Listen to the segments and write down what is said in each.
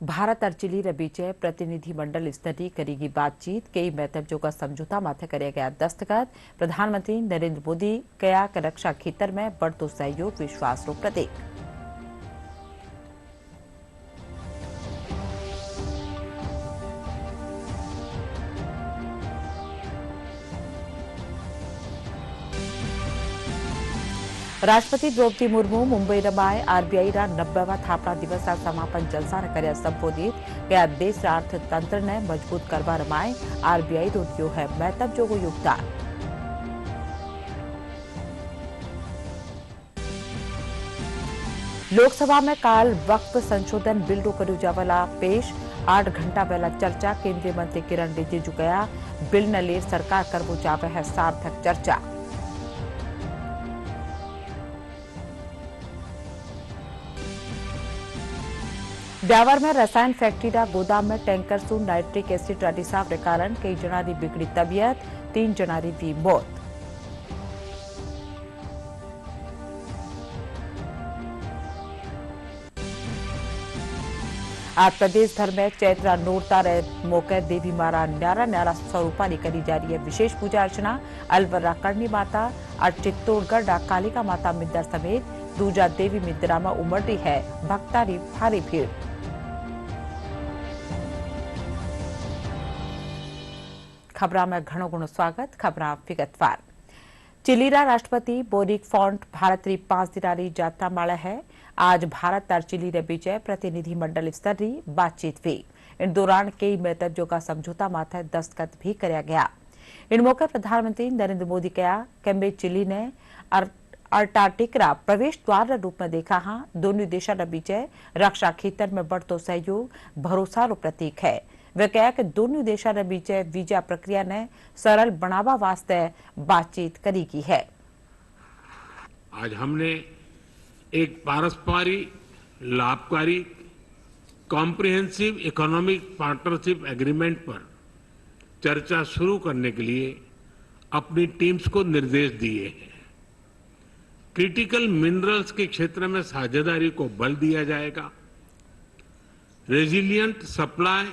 भारत और चिली रे बीचे प्रतिनिधिमंडल स्तरीय करेगी बातचीत कई महत्वों का समझौता माथे करे गया दस्तखत। प्रधानमंत्री नरेंद्र मोदी कया के रक्षा क्षेत्र में बढ़तो सहयोग विश्वास रो प्रतीक। राष्ट्रपति द्रौपदी मुर्मू मुंबई रमाए आरबीआई रा 90वां स्थापना दिवस रा समापन जलसा ने कर्या संबोधित। क्या देश रा अर्थतंत्र ने मजबूत करवा रमाए आरबीआई रो दियो है महत्व जो योगदान। लोकसभा में काल वक्फ संशोधन बिल रो कर्यो जावला पेश। 8 घंटा पहला चर्चा केंद्रीय मंत्री किरण रिजिजू कया बिल न ले सरकार करवो जावे है सार्थक चर्चा। ब्यावर में रसायन फैक्ट्री रा गोदाम में टैंकर सु नाइट्रिक एसिड रा रिसाव रे कारण कई जना री बिगड़ी तबियत, 3 जना री वी मौत। आज प्रदेश भर में चैत्रा नोरता रे मौके देवी मारा न्यारा न्यारा स्वरूपा री करी जा रही है विशेष पूजा अर्चना। अलवर करणी माता और चित्तौड़गढ़ रा कालिका माता मिंदर समेत दूजा देवी मिंदरा में उमड़ रही है भक्ता री भारी भीड़। खबरा में घणो गुणो स्वागत। खबरा विगतवार। चिली रा राष्ट्रपति बोरिक फॉन्ट भारत री 5 दिनारी यात्रा माळे है। आज भारत और चिली रे बीच प्रतिनिधिमंडल स्तरीय बातचीत हुई। इन दौरान कई महत्वों का समझौता माथे दस्तखत भी करया गया। इन मौके प्रधानमंत्री नरेंद्र मोदी कहा कि चिली ने अंटार्कटिक रा प्रवेश द्वार रूप में देखा हाँ। दोनों देशों के बीच रक्षा क्षेत्र में बढ़तो सहयोग भरोसा रो प्रतीक है। वे कहा कि दोनों देशों के बीच वीजा प्रक्रिया ने सरल बनावा वास्ते बातचीत करी की है। आज हमने एक पारस्परिक लाभकारी कॉम्प्रिहेंसिव इकोनॉमिक पार्टनरशिप एग्रीमेंट पर चर्चा शुरू करने के लिए अपनी टीम्स को निर्देश दिए हैं। क्रिटिकल मिनरल्स के क्षेत्र में साझेदारी को बल दिया जाएगा। रेजिलिएंट सप्लाई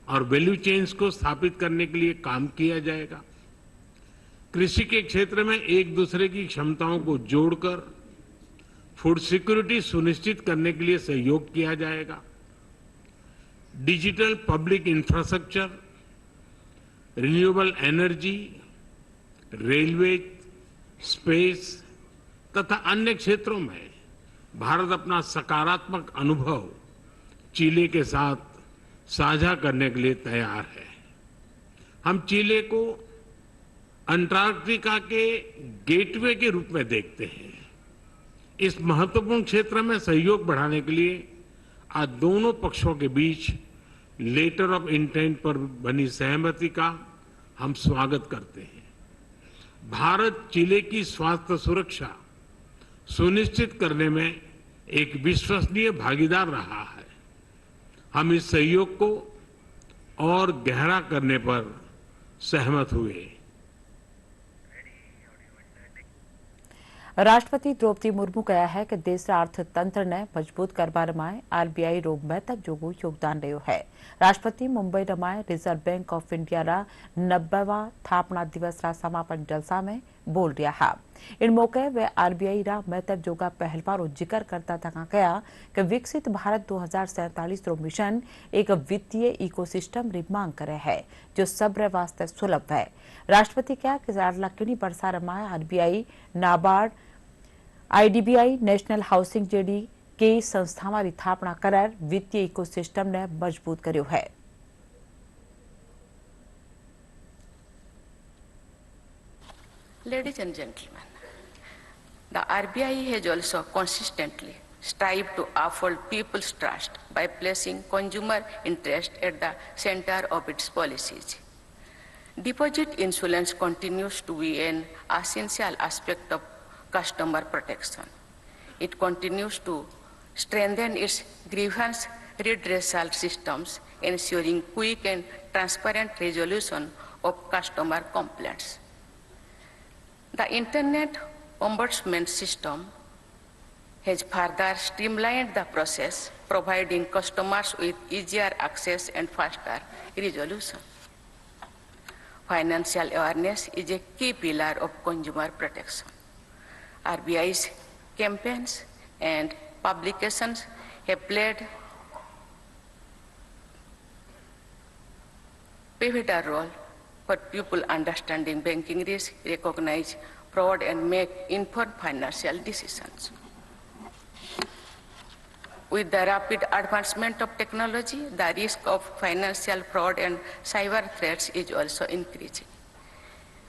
और वैल्यू चेन्स को स्थापित करने के लिए काम किया जाएगा। कृषि के क्षेत्र में एक दूसरे की क्षमताओं को जोड़कर फूड सिक्योरिटी सुनिश्चित करने के लिए सहयोग किया जाएगा। Digital public infrastructure, renewable energy, railway, space तथा अन्य क्षेत्रों में भारत अपना सकारात्मक अनुभव चिली के साथ साझा करने के लिए तैयार है। हम चिली को अंटार्कटिका के गेटवे के रूप में देखते हैं। इस महत्वपूर्ण क्षेत्र में सहयोग बढ़ाने के लिए आज दोनों पक्षों के बीच लेटर ऑफ इंटेंट पर बनी सहमति का हम स्वागत करते हैं। भारत चिली की स्वास्थ्य सुरक्षा सुनिश्चित करने में एक विश्वसनीय भागीदार रहा है। हम इस सहयोग को और गहरा करने पर सहमत हुए। राष्ट्रपति द्रौपदी मुर्मू कहा है कि देश रा अर्थतंत्र ने मजबूत करवा रमाए आरबीआई रो महत्व जो योगदान रह्यो है। राष्ट्रपति मुंबई रमाए रिजर्व बैंक ऑफ इंडिया रा 90वां स्थापना दिवस रा समापन जलसा में बोल रहा है। इन मौके वे आरबीआई रा महत्व जो का पहलवा रो जिक्र करता था कहा कि विकसित भारत 2047 रो मिशन एक वित्तीय इकोसिस्टम री मांग करे है जो सबरे वास्ते सुलभ है। राष्ट्रपति कहा कि 4 लाख बरसा रमाए RBI, NABARD, IDBI, national housing जेडी कई संस्थावां री स्थापना कर वित्तीय इकोसिस्टम ने मजबूत कर्यो है। Ladies and gentlemen, the RBI has also consistently strived to uphold people's trust by placing consumer interest at the center of its policies. Deposit insurance continues to be an essential aspect of customer protection. It continues to strengthen its grievance redressal systems, ensuring quick and transparent resolution of customer complaints. The Internet Ombudsman system has further streamlined the process, providing customers with easier access and faster resolution. Financial awareness is a key pillar of consumer protection. RBI's campaigns and publications have played pivotal role for people understanding banking risk, recognize fraud, and make informed financial decisions. With the rapid advancement of technology, the risk of financial fraud and cyber threats is also increasing.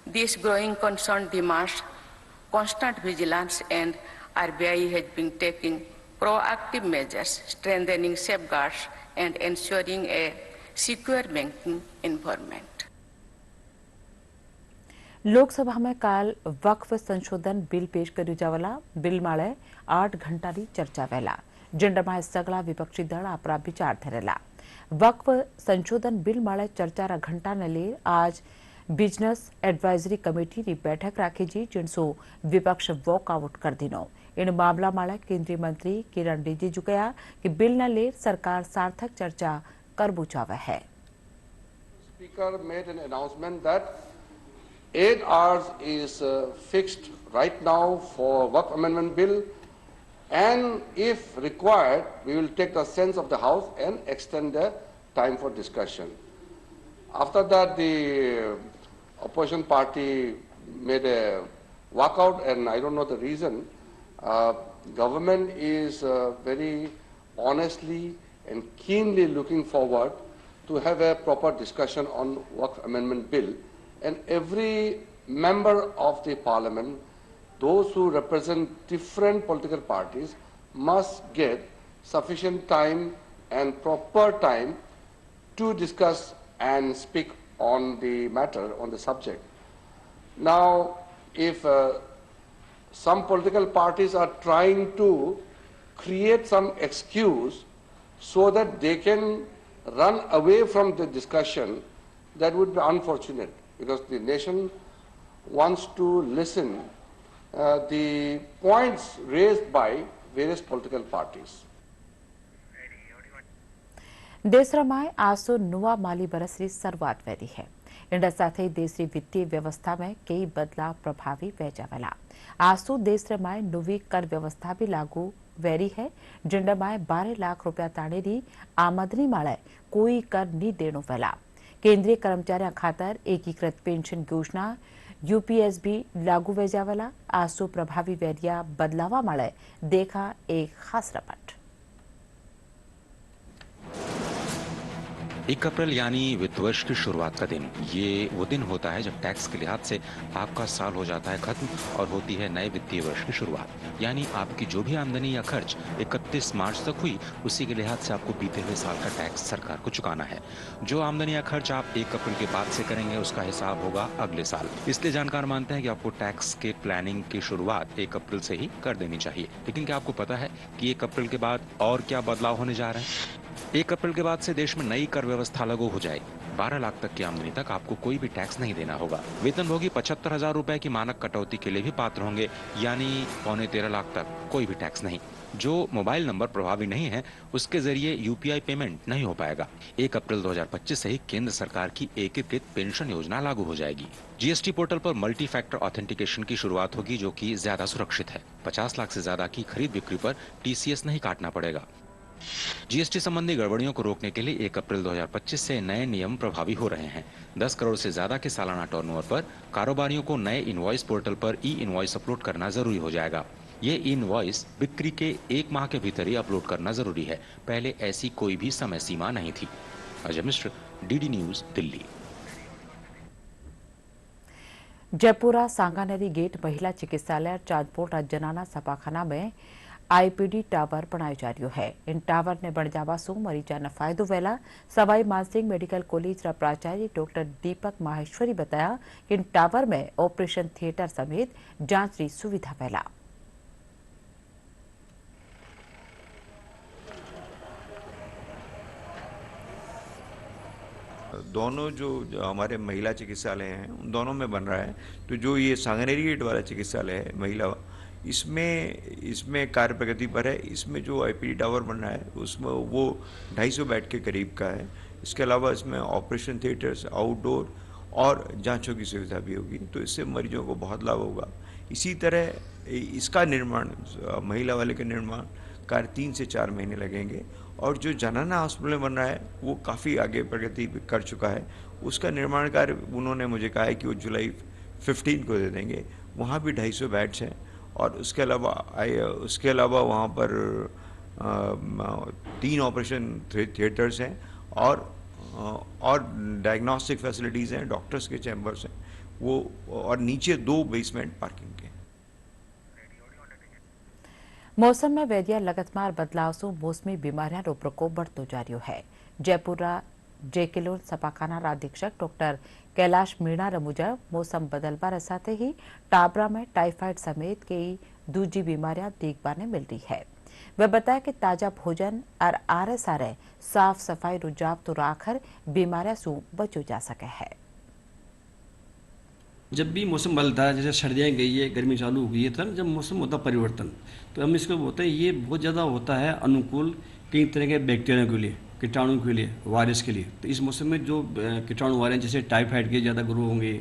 This growing concern demands constant vigilance, and RBI has been taking proactive measures, strengthening safeguards and ensuring a secure banking environment. Lok Sabha में काल वक्फ संशोधन bill पेश कर्યું Jawla bill माळे 8 घंटानी चर्चा वहेला જેમાં સગળા વિપક્ષી દળ આપણા વિચાર ધરેલા વક્ફ સંશોધન બિલ માળે ચર્ચારા ઘંટાને લઈ આજ બિઝનેસ એડવાઇઝરી કમિટીની બેઠક રાખી જી जिनसो विपक्ष वॉकआउट कर दिनो इन मामला माळे केंद्रीय मंत्री किरण रिजिजू कहा कि बिल न ले सरकार सार्थक चर्चा करबू चावे है। Speaker made an announcement that 8 hours is fixed right now for Waqf Amendment Bill, and if required, we will take the sense of the House and extend the time for discussion. After that, the opposition party made a walkout, and I don't know the reason. Government is very honestly and keenly looking forward to have a proper discussion on Waqf Amendment Bill, and every member of the Parliament, those who represent different political parties, must get sufficient time and proper time to discuss and speak on the matter, on the subject. Now, if some political parties are trying to create some excuse so that they can run away from the discussion, that would be unfortunate, because the nation wants to listen the points raised by various political parties. देशरामाए आसो नुआ माली बरसरी शुरुआत very है। इंडा साथे देशरी वित्तीय व्यवस्था में कई बदलाव प्रभावी वेजावेला। आसो देशरामाए नवी कर व्यवस्था भी लागू वेरी है, जिंडा माए 12 लाख रुपया ताणेरी आमदनी माळे कोई कर नी देणो वेला। केंद्रीय कर्मचारी खातर एकीकृत पेंशन योजना यूपीएसबी लागू वेजावेला। आसो प्रभावी वेरिया बदलावा माळे देखा एक खास रपट। 1 अप्रैल यानी वित्त वर्ष की शुरुआत का दिन, ये वो दिन होता है जब टैक्स के लिहाज से आपका साल हो जाता है खत्म और होती है नए वित्तीय वर्ष की शुरुआत। यानी आपकी जो भी आमदनी या खर्च 31 मार्च तक हुई, उसी के लिहाज से आपको बीते हुए साल का टैक्स सरकार को चुकाना है। जो आमदनी या खर्च आप 1 अप्रैल के बाद से करेंगे, उसका हिसाब होगा अगले साल। इसलिए जानकार मानते हैं कि आपको टैक्स के प्लानिंग की शुरुआत 1 अप्रैल से ही कर देनी चाहिए। लेकिन क्या आपको पता है कि 1 अप्रैल के बाद और क्या बदलाव होने जा रहे हैं? 1 अप्रैल के बाद से देश में नई कर व्यवस्था लागू हो जाएगी। 12 लाख तक की आमदनी तक आपको कोई भी टैक्स नहीं देना होगा। वेतनभोगी 75,000 रुपए की मानक कटौती के लिए भी पात्र होंगे, यानी 13.25 लाख तक कोई भी टैक्स नहीं। जो मोबाइल नंबर प्रभावी नहीं है, उसके जरिए यूपीआई पेमेंट नहीं हो पाएगा। 1 अप्रैल 2025 से ही केंद्र सरकार की एकीकृत पेंशन योजना लागू हो जाएगी। जीएसटी पोर्टल पर मल्टी फैक्टर ऑथेंटिकेशन की शुरुआत होगी, जो कि ज्यादा सुरक्षित है। 50 लाख से ज्यादा की खरीद बिक्री पर टीसीएस नहीं काटना पड़ेगा। जीएसटी संबंधी गड़बड़ियों को रोकने के लिए 1 अप्रैल 2025 से नए नियम प्रभावी हो रहे हैं। 10 करोड़ से ज्यादा के सालाना टर्नओवर पर कारोबारियों को नए इनवॉइस पोर्टल पर ई इनवॉइस अपलोड करना जरूरी हो जाएगा। ये इनवॉइस बिक्री के 1 माह के भीतर ही अपलोड करना जरूरी है। पहले ऐसी कोई भी समय सीमा नहीं थी। Ajay Mishra, DD News, Delhi. जयपुरा सांगानेरी गेट महिला चिकित्सालय ट्रांसपोर्ट जनाना सपाखाना में आईपीडी टावर बनायो जा रह्यो है। इन टावर ने बन जावा सु मरीजा ने फायदो वेला। सवाई मानसिंह मेडिकल कॉलेज प्राचार्य डॉक्टर दीपक माहेश्वरी बताया कि इन टावर में ऑपरेशन थिएटर समेत जांच की सुविधा वेला। दोनों जो हमारे महिला चिकित्सालय हैं, उन दोनों में बन रहा है। तो जो ये सांगनेरी गेट वाला चिकित्सालय है महिला, इसमें कार्य प्रगति पर है। इसमें जो आईपीडी टावर बन रहा है उसमें वो 250 बेड के करीब का है। इसके अलावा इसमें ऑपरेशन थिएटर्स, आउटडोर और जांचों की सुविधा भी होगी, तो इससे मरीजों को बहुत लाभ होगा। इसी तरह इसका निर्माण, महिला वाले का निर्माण कार्य 3 से 4 महीने लगेंगे। और जो जनाना हॉस्पिटल बन रहा है वो काफ़ी आगे प्रगति कर चुका है। उसका निर्माण कार्य उन्होंने मुझे कहा है कि वो जुलाई 15 को दे देंगे। वहाँ भी 250 बेड्स हैं और उसके अलावा वहाँ पर 3 ऑपरेशन थिएटर्स हैं और डायग्नोस्टिक फैसिलिटीज़ हैं, डॉक्टर्स के चैम्बर्स हैं वो, और नीचे 2 बेसमेंट पार्किंग के। मौसम में वेदिया लगतमार बदलाव से मौसमी बीमारियां प्रकोप बढ़तो जा रह्यो है। जयपुर जेकिलोन सपाखाना अधीक्षक डॉक्टर कैलाश मीणा मुजब मौसम बदलवार साथ ही टाबरा में टाइफाइड समेत कई दूजी बीमारियां देखने मिल रही है। वह बताया कि ताजा भोजन और आरे सारे साफ सफाई रुझाव तो राखर बीमारियां से बचो जा सके है। जब भी मौसम बदलता है, जैसे सर्दियाँ गई है, गर्मी चालू हो गई है, तब जब मौसम होता है परिवर्तन, तो हम इसको बोलते हैं ये बहुत ज़्यादा होता है अनुकूल कई तरह के बैक्टीरिया के लिए, कीटाणु के लिए, वायरस के लिए। तो इस मौसम में जो कीटाणु वायरस जैसे टाइफाइड के ज़्यादा ग्रो होंगे,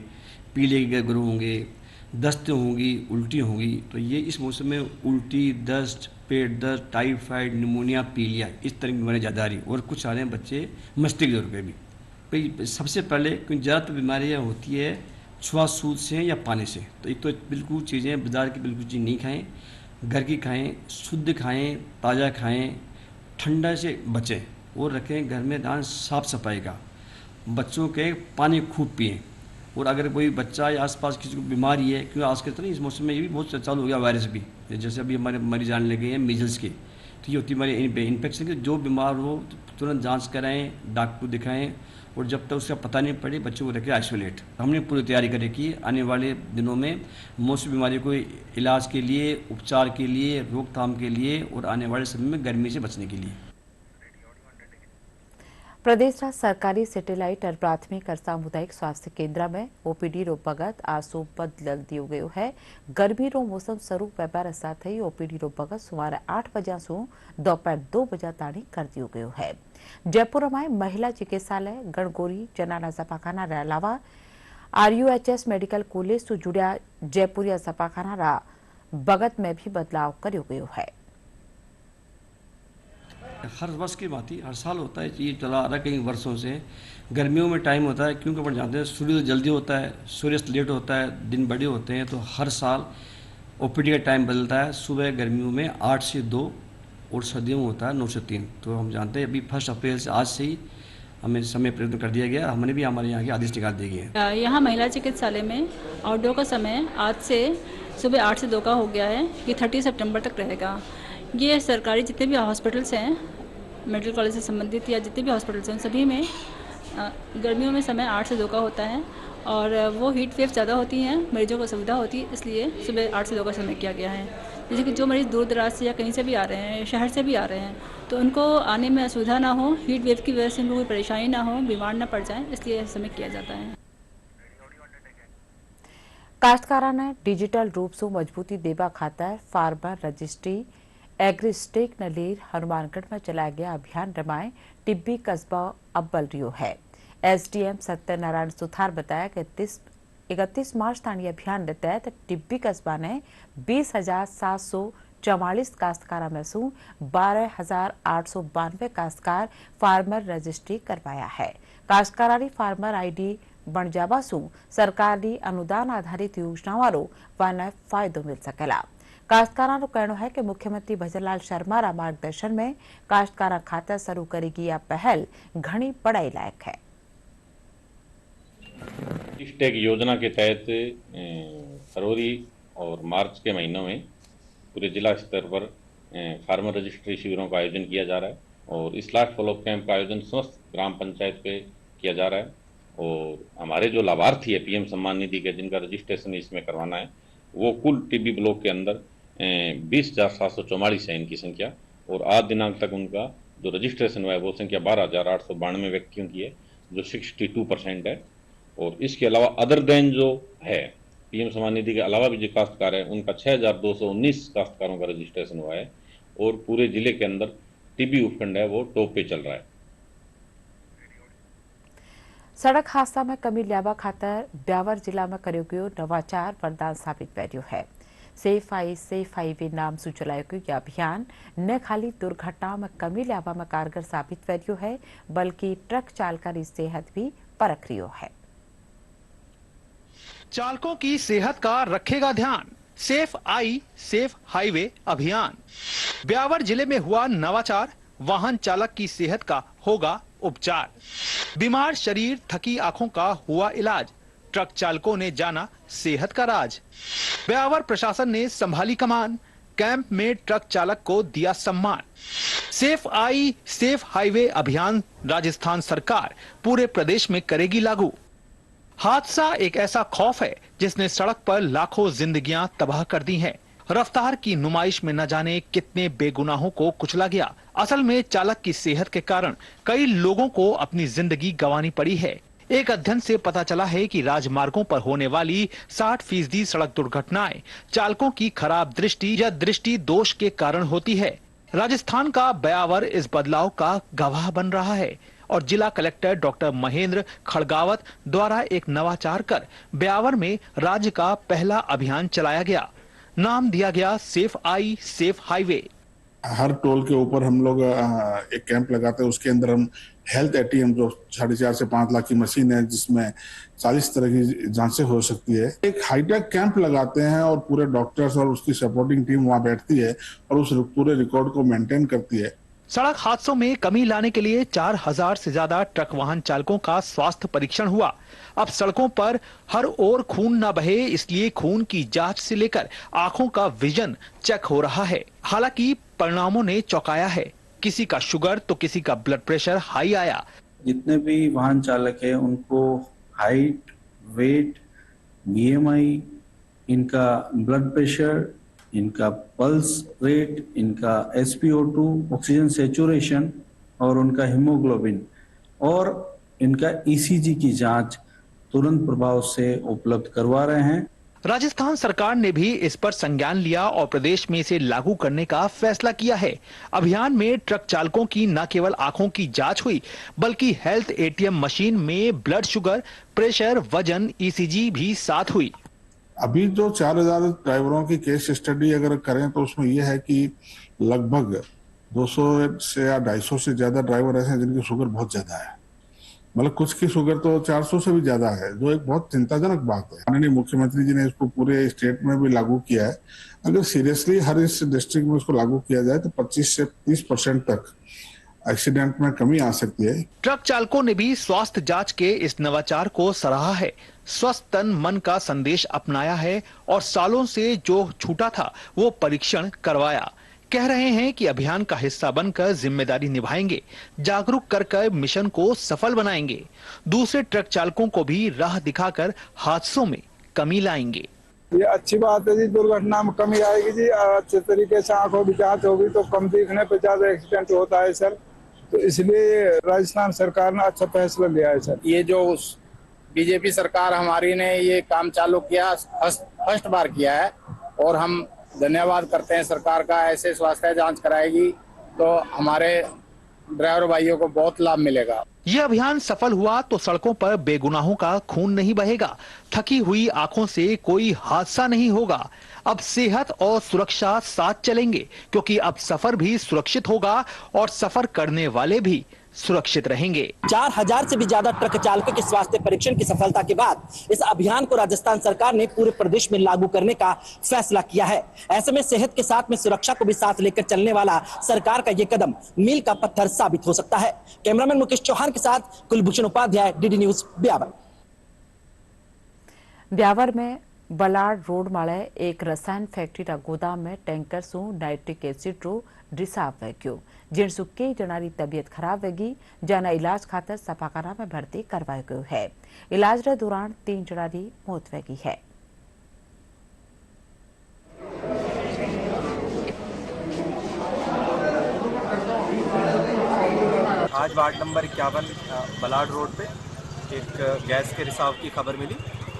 पीले के ग्रो होंगे, दस्त होंगी, उल्टी होंगी, तो ये इस मौसम में उल्टी, दस्त, पेट दर्द, टाइफाइड, निमोनिया, पीलिया, इस तरह की बीमारियाँ ज़्यादा आ रही। और कुछ आ रहे हैं बच्चे मस्तिष्क ज्वर पे भी। भाई सबसे पहले क्योंकि ज़्यादातर बीमारियाँ होती है छुआछूत से या पानी से। तो एक तो बिल्कुल चीज़ें बाजार की बिल्कुल चीज़ नहीं खाएं, घर की खाएं, शुद्ध खाएं, ताज़ा खाएं, ठंडा से बचें और रखें घर में ध्यान साफ सफाई का। बच्चों के पानी खूब पिएं। और अगर कोई बच्चा या आसपास किसी को बीमारी है, क्योंकि आज के तरह इस मौसम में ये भी बहुत चालू हो गया वायरस भी, जैसे अभी हमारे मरीज आने लगे हैं मीजल्स के, तो ये होती है हमारी इन्फेक्शन की। जो बीमार हो तुरंत जांच कराएं, डॉक्टर को दिखाएं और जब तक उसका पता नहीं पड़े बच्चों को रखें आइसोलेट। हमने पूरी तैयारी कर रखी है आने वाले दिनों में मौसमी बीमारी को इलाज के लिए, उपचार के लिए, रोकथाम के लिए और आने वाले समय में गर्मी से बचने के लिए। प्रदेश सरकारी सैटेलाइट और प्राथमिक और सामुदायिक स्वास्थ्य केंद्र में ओपीडी रो भगत आसो बदल दियो गयो है। गर्मी रो मौसम शुरू व्यापार साथ ही ओपीडी रो भगत सुमारे 8 बजे से दोपहर 2 बजे ताणी कर दियो गयो है। जयपुर में महिला चिकित्सालय, गणगोरी, जनाना सपाखाना रे अलावा RUHS मेडिकल कॉलेज से जुड़िया जयपुरिया सपाखाना रा भगत में भी बदलाव करियो गयो है। हर वर्ष की बात ही हर साल होता है, ये चला आ रहा है कई वर्षों से। गर्मियों में टाइम होता है क्योंकि अपन जानते हैं सूर्य जल्दी होता है, सूर्यास्त लेट होता है, दिन बड़े होते हैं, तो हर साल ओपीडी का टाइम बदलता है। सुबह गर्मियों में 8 से 2 और सर्दियों में होता है 9 से 3। तो हम जानते हैं अभी 1 अप्रैल से आज से ही हमें समय परिवर्तन कर दिया गया। हमने भी हमारे यहाँ के आदेश निकाल दिए गए हैं। यहाँ महिला चिकित्सालय में आउटडोर का समय आज से सुबह 8 से 2 का हो गया है। ये 30 सितंबर तक रहेगा। ये सरकारी जितने भी हॉस्पिटल्स हैं, मेडिकल कॉलेज से संबंधित या जितने भी हॉस्पिटल्स हैं, सभी में गर्मियों में समय 8 से 2 का होता है और वो हीट वेव ज़्यादा होती हैं, मरीजों को सुविधा होती है, इसलिए सुबह 8 से 2 का समय किया गया है। जैसे कि जो मरीज़ दूर दराज से या कहीं से भी आ रहे हैं, शहर से भी आ रहे हैं, तो उनको आने में असुविधा ना हो, हीट वेव की वजह से उनको कोई परेशानी ना हो, बीमार ना पड़ जाए, इसलिए यह समय किया जाता है। काश्तकारां ने डिजिटल रूप से मजबूती देवा खातर फार्मर रजिस्ट्री एग्रीस्टेक नलेर हनुमानगढ़ में चलाया गया अभियान रमाए टिब्बी कस्बा अव्वल रियो है। SDM सत्यनारायण सुथार बताया कि 31 मार्च ताणी अभियान के तहत टिब्बी कस्बा ने 20,744 काश्तकारा में से 12,892 काश्तकार फार्मर रजिस्ट्री करवाया है। काश्तकारानी फार्मर ID बन जावा सु सरकारी अनुदान आधारित योजनाओं वालों वाने फायदो मिल सकेला। काश्तकारों का कहना है कि मुख्यमंत्री भजनलाल शर्मा रा मार्गदर्शन में काश्तकारा खाता शुरू करेगी यह पहल घनी बड़ाई लायक है। स्टेक योजना के तहत फरवरी और मार्च के महीनों में पूरे जिला स्तर पर फार्मर रजिस्ट्री शिविरों का आयोजन किया जा रहा है और इस लास्ट फॉलोअप कैंप का आयोजन समस्त ग्राम पंचायत पे किया जा रहा है। और हमारे जो लाभार्थी है PM सम्मान निधि के, जिनका रजिस्ट्रेशन इसमें करवाना है, वो कुल टिब्बी ब्लॉक के अंदर 20,744 है इनकी संख्या। और आज दिनांक तक उनका जो रजिस्ट्रेशन हुआ है वो संख्या 12,892 व्यक्तियों की है, जो 62% है। और इसके अलावा अदर देन जो है पीएम सम्मान निधि के अलावा भी जो काश्तकार है उनका 6,219 काश्तकारों का रजिस्ट्रेशन हुआ है और पूरे जिले के अंदर टीबी उपखंड है वो टॉप पे चल रहा है। सड़क हादसा में कमी लावा खातर ब्यावर जिला में कर्यो गयो नवाचार वरदान साबित कर्यो है। सेफ हाईवे नाम से चलायो गयो यह अभियान न खाली दुर्घटना में कमी लावा में कारगर साबित कर्यो है बल्कि ट्रक चालकों की सेहत भी परख रियो है। चालकों की सेहत का रखेगा ध्यान सेफ हाईवे अभियान। ब्यावर जिले में हुआ नवाचार, वाहन चालक की सेहत का होगा उपचार। बीमार शरीर थकी आंखों का हुआ इलाज, ट्रक चालकों ने जाना सेहत का राज। ब्यावर प्रशासन ने संभाली कमान, कैंप में ट्रक चालक को दिया सम्मान। सेफ हाईवे अभियान राजस्थान सरकार पूरे प्रदेश में करेगी लागू। हादसा एक ऐसा खौफ है जिसने सड़क पर लाखों जिंदगियां तबाह कर दी हैं। रफ्तार की नुमाइश में न जाने कितने बेगुनाहों को कुचला गया। असल में चालक की सेहत के कारण कई लोगों को अपनी जिंदगी गंवानी पड़ी है। एक अध्ययन से पता चला है कि राजमार्गों पर होने वाली 60% सड़क दुर्घटनाएं चालकों की खराब दृष्टि या दृष्टि दोष के कारण होती है। राजस्थान का ब्यावर इस बदलाव का गवाह बन रहा है और जिला कलेक्टर डॉक्टर महेंद्र खड़गावत द्वारा एक नवाचार कर ब्यावर में राज्य का पहला अभियान चलाया गया। नाम दिया गया सेफ हाईवे। हर टोल के ऊपर हम लोग एक कैंप लगाते हैं, उसके अंदर हम हेल्थ एटीएम जो 4.5 से 5 लाख की मशीन है जिसमें 40 तरह की जांचें हो सकती है, एक हाईटेक कैंप लगाते हैं और पूरे डॉक्टर्स और उसकी सपोर्टिंग टीम वहां बैठती है और उस पूरे रिकॉर्ड को मेंटेन करती है। सड़क हादसों में कमी लाने के लिए 4000 से ज्यादा ट्रक वाहन चालकों का स्वास्थ्य परीक्षण हुआ। अब सड़कों पर हर ओर खून न बहे, इसलिए खून की जांच से लेकर आंखों का विजन चेक हो रहा है। हालांकि परिणामों ने चौंकाया है, किसी का शुगर तो किसी का ब्लड प्रेशर हाई आया। जितने भी वाहन चालक है उनको हाइट, वेट, BMI, इनका ब्लड प्रेशर, इनका पल्स रेट, इनका SpO2 ऑक्सीजन सैचुरेशन और उनका हीमोग्लोबिन और इनका ECG की जांच तुरंत प्रभाव से उपलब्ध करवा रहे हैं। राजस्थान सरकार ने भी इस पर संज्ञान लिया और प्रदेश में इसे लागू करने का फैसला किया है। अभियान में ट्रक चालकों की न केवल आंखों की जांच हुई बल्कि हेल्थ ATM मशीन में ब्लड शुगर, प्रेशर, वजन, ECG भी साथ हुई। अभी जो 4000 ड्राइवरों की केस स्टडी अगर करें तो उसमें यह है कि लगभग 200 से या 250 से ज्यादा ड्राइवर ऐसे हैं जिनकी शुगर बहुत ज्यादा है, मतलब कुछ की शुगर तो 400 से भी ज्यादा है, जो एक बहुत चिंताजनक बात है। माननीय मुख्यमंत्री जी ने इसको पूरे स्टेट में भी लागू किया है। अगर सीरियसली हर इस डिस्ट्रिक्ट में इसको लागू किया जाए तो 25 से 30% तक एक्सीडेंट में कमी आ सकती है। ट्रक चालकों ने भी स्वास्थ्य जांच के इस नवाचार को सराहा है। स्वस्थ तन मन का संदेश अपनाया है और सालों से जो छूटा था वो परीक्षण करवाया। कह रहे हैं कि अभियान का हिस्सा बनकर जिम्मेदारी निभाएंगे, जागरूक कर मिशन को सफल बनाएंगे, दूसरे ट्रक चालकों को भी राह दिखाकर हादसों में कमी लाएंगे। ये अच्छी बात है जी, दुर्घटना में कमी आएगी जी। अच्छे तरीके से आंखों की जांच होगी तो कम दिखने पे ज्यादा एक्सीडेंट होता है सर, तो इसलिए राजस्थान सरकार ने अच्छा फैसला लिया है सर। ये जो बीजेपी सरकार हमारी ने ये काम चालू किया, फर्स्ट बार किया है और हम धन्यवाद करते हैं सरकार का। ऐसे स्वास्थ्य जांच कराएगी तो हमारे ड्राइवर भाइयों को बहुत लाभ मिलेगा। ये अभियान सफल हुआ तो सड़कों पर बेगुनाहों का खून नहीं बहेगा, थकी हुई आंखों से कोई हादसा नहीं होगा। अब सेहत और सुरक्षा साथ चलेंगे क्योंकि अब सफर भी सुरक्षित होगा और सफर करने वाले भी सुरक्षित रहेंगे। 4000 से भी ज्यादा ट्रक चालकों के स्वास्थ्य परीक्षण की सफलता के बाद इस अभियान को राजस्थान सरकार ने पूरे प्रदेश में लागू करने का फैसला किया है। ऐसे में सेहत के साथ में सुरक्षा को भी साथ लेकर चलने वाला सरकार का ये कदम मील का पत्थर साबित हो सकता है। कैमरामैन मुकेश चौहान के साथ कुलभूषण उपाध्याय, DD न्यूज, ब्यावर। ब्यावर में बलाड रोड माळे एक रसायन फैक्ट्री गोदाम में टैंकर सु नाइट्रिक एसिड रो रिसाव वग्यो, जिन सु कई जणानी तबियत खराब वगी, जाना इलाज खातर सफाखाना में भर्ती करवायो गयो है। इलाज रे दौरान 3 जणानी मौत वगी है। आज वार्ड नंबर 51 बलाड रोड पे एक गैस के रिसाव की खबर मिली,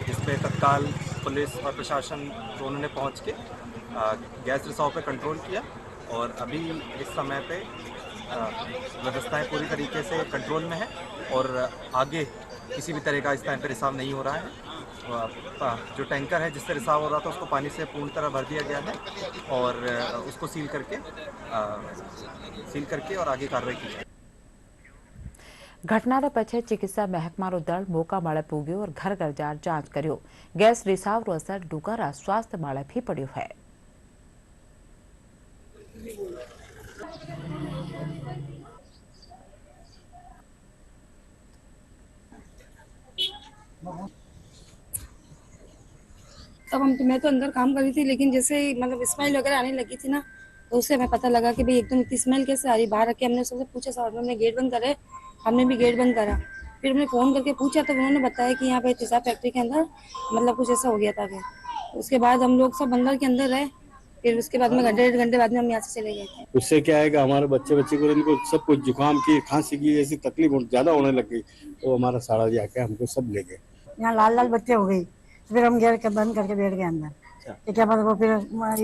जिस पे तत्काल पुलिस और प्रशासन दोनों ने पहुंच के गैस रिसाव पे कंट्रोल किया और अभी इस समय पे व्यवस्थाएं पूरी तरीके से कंट्रोल में है और आगे किसी भी तरह का इस टाइम पे रिसाव नहीं हो रहा है। जो टैंकर है जिससे रिसाव हो रहा था उसको पानी से पूर्ण तरह भर दिया गया है और उसको सील करके और आगे कार्रवाई की जाए। ઘટનાના પછી ચિકિત્સા મહેકમાનો દળ મોકા માળે પૂગ્યો और घर घर जांच કર્યો। ગેસ રિસાવનો અસર ડુકારા સ્વાસ્થ્ય માળે भी પડ્યો है। तब मैं तो अंदर काम कर रही थी, लेकिन जैसे मतलब स्मेल वगैरह आने लगी थी ना, तो उससे हमें पता लगा कि भाई एकदम इतनी स्मेल कैसे आ रही। बाहर रख के हमने सबसे पूछा, साहब हमने गेट बंद करे, हमने भी गेट बंद करा। फिर हमने फ़ोन करके पूछा तो उन्होंने बताया कि यहाँ पे तेजाब फैक्ट्री के अंदर मतलब कुछ ऐसा हो गया था। फिर उसके बाद हम लोग सब अंदर के अंदर रहे। फिर उसके बाद में घंटे 1.5 घंटे बाद में हम यहाँ से चले गए थे। उससे क्या है कि हमारे बच्चे को इनको सब कुछ जुकाम की, खांसी की ऐसी तकलीफ ज़्यादा होने लग गई, तो हमारा साड़ा जी आके हमको सब ले गए। यहाँ लाल लाल बच्चे हो गई, तो फिर हम गेट बंद करके बैठ गए अंदर। क्या मतलब वो फिर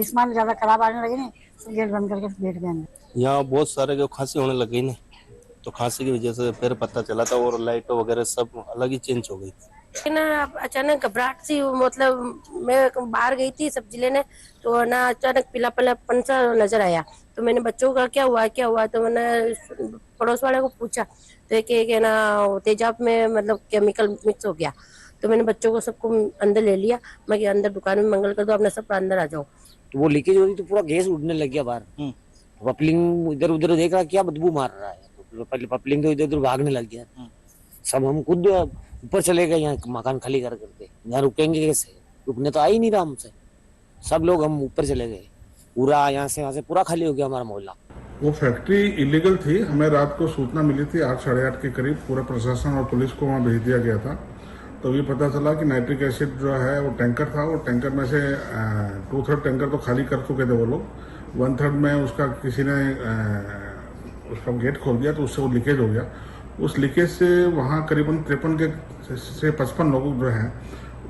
स्मेल ज़्यादा खराब आने लगी नहीं, तो गेट बंद करके बैठ गए अंदर। यहाँ बहुत सारे जो खांसी होने लग गई ना, तो खांसी की वजह से फिर पता चला था और लाइट वगैरह सब अलग ही चेंज हो गई। ना अचानक घबराहट सी, मतलब मैं बाहर गई थी सब्जी लेने, तो ना अचानक पीला पीलापन सा नजर आया। तो मैंने बच्चों का क्या हुआ, तो मैंने पड़ोस वाले को पूछा, तो कि ना तेजाब में मतलब केमिकल मिक्स हो गया। तो मैंने बच्चों को सबको अंदर ले लिया, मैं अंदर दुकान में मंगल कर दो, अपने सब अंदर आ जाओ। तो वो लीकेज हो रही तो पूरा गैस उड़ने लग गया बाहर। पपलिंग इधर उधर देख रहा क्या बदबू मार रहा है, तो पपलिंग तो इधर उधर भागने लग गया। सब हम खुद ऊपर चले गए, यहाँ मकान खाली करके। यहाँ रुकेंगे कैसे, रुकने तो आ ही नहीं रहा हमसे। सब लोग हम ऊपर चले गए, पूरा यहाँ से पूरा खाली हो गया हमारा मोहल्ला। वो फैक्ट्री इलीगल थी। हमें रात को सूचना मिली थी 8 साढ़े 8 के करीब। पूरा प्रशासन और पुलिस को वहाँ भेज दिया गया था। तो ये पता चला कि नाइट्रिक एसिड जो है वो टैंकर था। वो टैंकर में से 2/3 टैंकर तो खाली कर चुके थे वो लोग। 1/3 में उसका किसी ने उसका गेट खोल दिया, तो उससे वो लीकेज हो गया। उस लीकेज से वहाँ करीबन 53 से 55 लोग जो हैं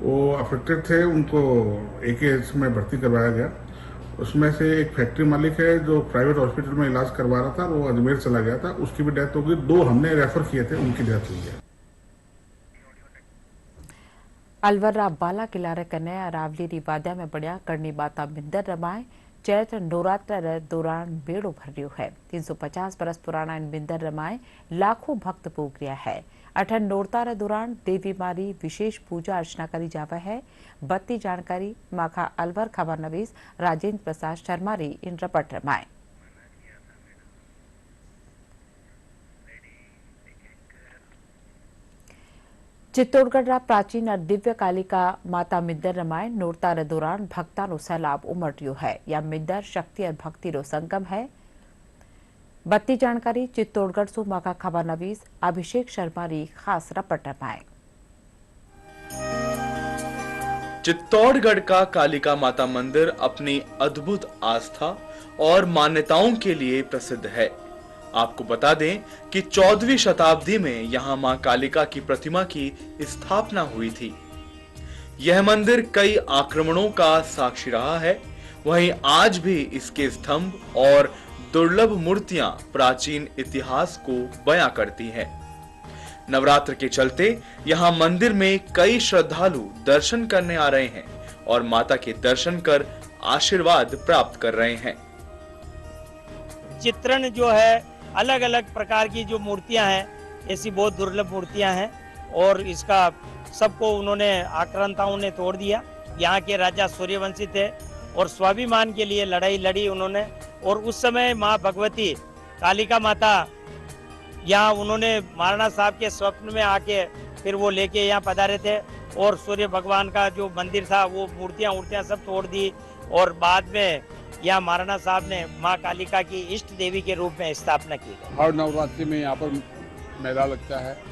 वो अफेक्टेड थे। उनको AKS में भर्ती करवाया गया। उसमें से एक फैक्ट्री मालिक है जो प्राइवेट हॉस्पिटल में इलाज करवा रहा था, वो अजमेर चला गया था, उसकी भी डेथ हो गई। 2 हमने रेफर किए थे, उनकी डेथ हुई है। अलवर बाला किलारे कने अरावली रिवाद्या में बढ़िया करनी बाता मिंदर रमाए। चैत्र नवरात्र दौरान बेड़ो भर रही है। 350 बरस पुराना इन मिंदर रमाए लाखों भक्त पूग रहा है। अठन नोरतारे दौरान देवी मारी विशेष पूजा अर्चना करी जावे है। बत्ती जानकारी माखा अलवर खबर नवीस राजेंद्र प्रसाद शर्मा री इन रपट रमाए। चित्तौड़गढ़ प्राचीन और दिव्य कालिका माता मिंदर रमाए नोरतारे दौरान भक्तानो सैलाब उमट्यो है। या मिंदर शक्ति और भक्ति रो संगम है। बत्ती जानकारी चित्तौड़गढ़ सु माका खबर नवीस अभिषेक शर्मा री खास रपट रमाए। चित्तौड़गढ़ का कालिका माता मंदिर अपनी अद्भुत आस्था और मान्यताओं के लिए प्रसिद्ध है। आपको बता दें कि 14वीं शताब्दी में यहां मां कालिका की प्रतिमा की स्थापना हुई थी। यह मंदिर कई आक्रमणों का साक्षी रहा है। वहीं आज भी इसके स्तंभ और दुर्लभ मूर्तियां प्राचीन इतिहास को बयां करती हैं। नवरात्र के चलते यहां मंदिर में कई श्रद्धालु दर्शन करने आ रहे हैं और माता के दर्शन कर आशीर्वाद प्राप्त कर रहे हैं। चित्रण जो है अलग अलग प्रकार की जो मूर्तियां हैं, ऐसी बहुत दुर्लभ मूर्तियां हैं और इसका सबको उन्होंने आक्रांताओं ने तोड़ दिया। यहाँ के राजा सूर्यवंशी थे और स्वाभिमान के लिए लड़ाई लड़ी उन्होंने। और उस समय माँ भगवती कालिका माता यहाँ उन्होंने महाराणा साहब के स्वप्न में आके फिर वो लेके यहाँ पधारे थे और सूर्य भगवान का जो मंदिर था वो मूर्तियाँ सब तोड़ दी और बाद में यहाँ महाराणा साहब ने माँ कालिका की इष्ट देवी के रूप में स्थापना की। हर नवरात्रि में यहाँ पर मेला लगता है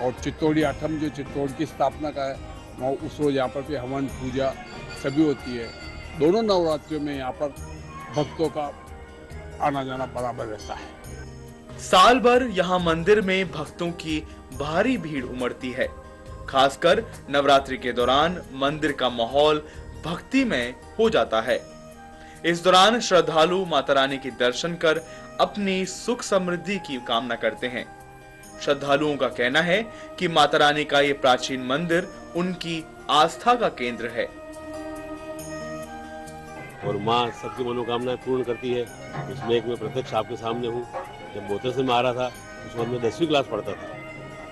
और चित्तौड़ी आठम जो चित्तौड़ की स्थापना का है वहाँ उस रोज यहाँ पर भी हवन पूजा सभी होती है। दोनों नवरात्रियों में यहाँ पर भक्तों का आना जाना बराबर रहता है। साल भर यहाँ मंदिर में भक्तों की भारी भीड़ उमड़ती है। खासकर नवरात्रि के दौरान मंदिर का माहौल भक्तिमय हो जाता है। इस दौरान श्रद्धालु माता रानी के दर्शन कर अपनी सुख समृद्धि की कामना करते हैं। श्रद्धालुओं का कहना है कि माता रानी का ये प्राचीन मंदिर उनकी आस्था का केंद्र है और माँ सबकी मनोकामनाएं पूर्ण करती है। उसमें एक मैं प्रत्यक्ष आपके सामने हूँ। जब बोतल से मैं आ रहा था उस वक्त मैं 10वीं क्लास पढ़ता था,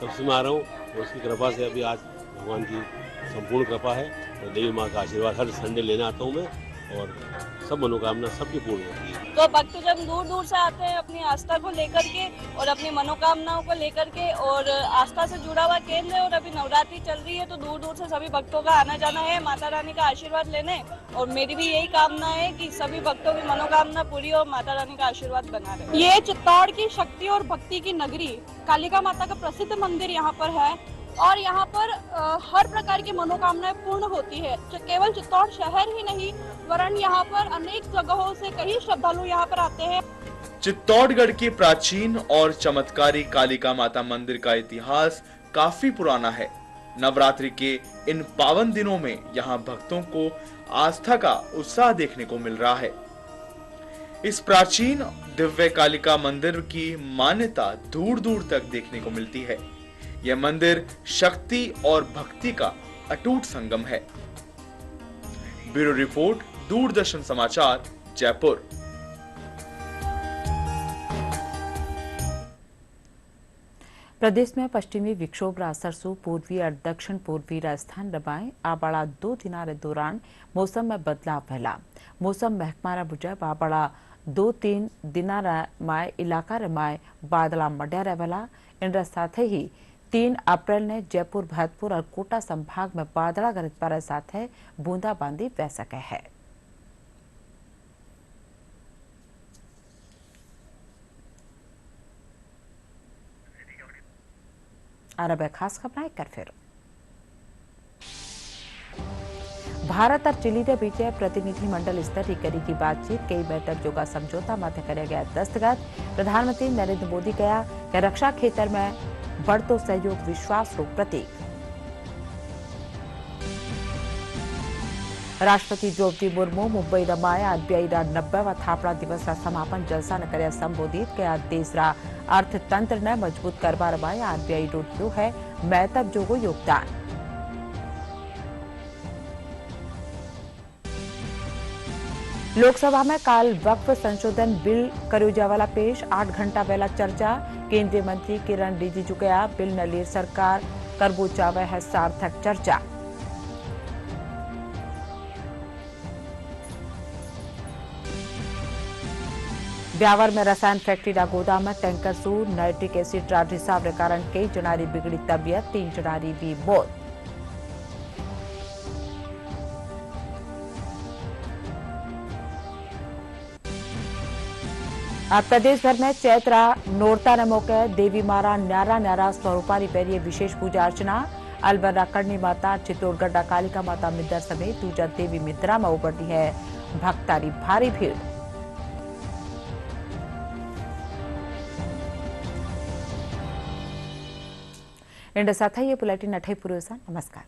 तब से मैं आ रहा हूँ और उसकी कृपा से अभी आज भगवान की संपूर्ण कृपा है और देवी माँ का आशीर्वाद हर संडे लेने आता हूँ मैं और सब मनोकामना सबकी पूर्ण होती है। तो भक्त जब दूर दूर से आते हैं अपनी आस्था को लेकर के और अपनी मनोकामनाओं को लेकर के, और आस्था से जुड़ा हुआ केंद्र है और अभी नवरात्रि चल रही है तो दूर दूर से सभी भक्तों का आना जाना है माता रानी का आशीर्वाद लेने। और मेरी भी यही कामना है कि सभी भक्तों की मनोकामना पूरी हो, माता रानी का आशीर्वाद बना रहे। ये चित्तौड़ की शक्ति और भक्ति की नगरी कालिका माता का प्रसिद्ध मंदिर यहाँ पर है और यहाँ पर हर प्रकार की मनोकामनाएं पूर्ण होती है। केवल चित्तौड़ शहर ही नहीं वरन यहाँ पर अनेक जगहों से कई श्रद्धालु यहाँ पर आते हैं। चित्तौड़गढ़ के प्राचीन और चमत्कारी कालिका माता मंदिर का इतिहास काफी पुराना है। नवरात्रि के इन पावन दिनों में यहाँ भक्तों को आस्था का उत्साह देखने को मिल रहा है। इस प्राचीन दिव्य कालिका मंदिर की मान्यता दूर दूर तक देखने को मिलती है। यह मंदिर शक्ति और भक्ति का अटूट संगम है। ब्यूरो रिपोर्ट, दूरदर्शन समाचार, जयपुर। प्रदेश में पश्चिमी विक्षोभ सरसू पूर्वी और दक्षिण पूर्वी राजस्थान रमाए आबाड़ा 2 दिना दौरान मौसम में बदलाव फैला। मौसम महकमा मुजब आबाड़ा 2-3 दिना माय इलाका रमाए बादला मड्या रहेला। इन साथ ही 3 अप्रैल ने जयपुर, भरतपुर और कोटा संभाग में बादला गरज पारे साथ बूंदाबांदी वह सके है। और खास खबर कर फिर भारत और चिली के बीच प्रतिनिधिमंडल स्तर की करेगी बातचीत। कई बैठक जोगा समझौता माथे करे गया दस्तखत। प्रधानमंत्री नरेंद्र मोदी कहा कि रक्षा क्षेत्र में बढ़तो सहयोग विश्वास रो प्रतीक। राष्ट्रपति द्रौपदी मुर्मू मुंबई रमाए आरबीआई रा 90वां थापड़ा दिवस रा समापन जलसा ने कर्या संबोधित। कहा देश रा अर्थतंत्र ने मजबूत करवा रमाए आरबीआई रो दियो है महत्व जोगो योगदान। लोकसभा में काल वक्फ संशोधन बिल कर्यो जावाला पेश। 8 घंटा पहला चर्चा। केंद्रीय मंत्री किरण रिजिजू कहा बिल न लीर सरकार करबो चावे है सार्थक चर्चा। ब्यावर में रसायन फैक्ट्री रा गोदाम में टैंकर सू नाइट्रिक एसिड रा रिसाव रे कारण कई जनारी बिगड़ी तबियत, 3 जनारी भी मौत। अब प्रदेश भर में चैत्रा नोरता ने मौके देवी मारा न्यारा न्यारा स्वरूपारी पेरिये विशेष पूजा अर्चना। अलबरा करणी माता, चित्तौड़गढ़ कालिका माता मिद्दर समेत दूजा देवी मिद्रा में उभरती है भक्तारी भारी भीड़। इंड साथ ये बुलेटिन अठई पूरो नमस्कार।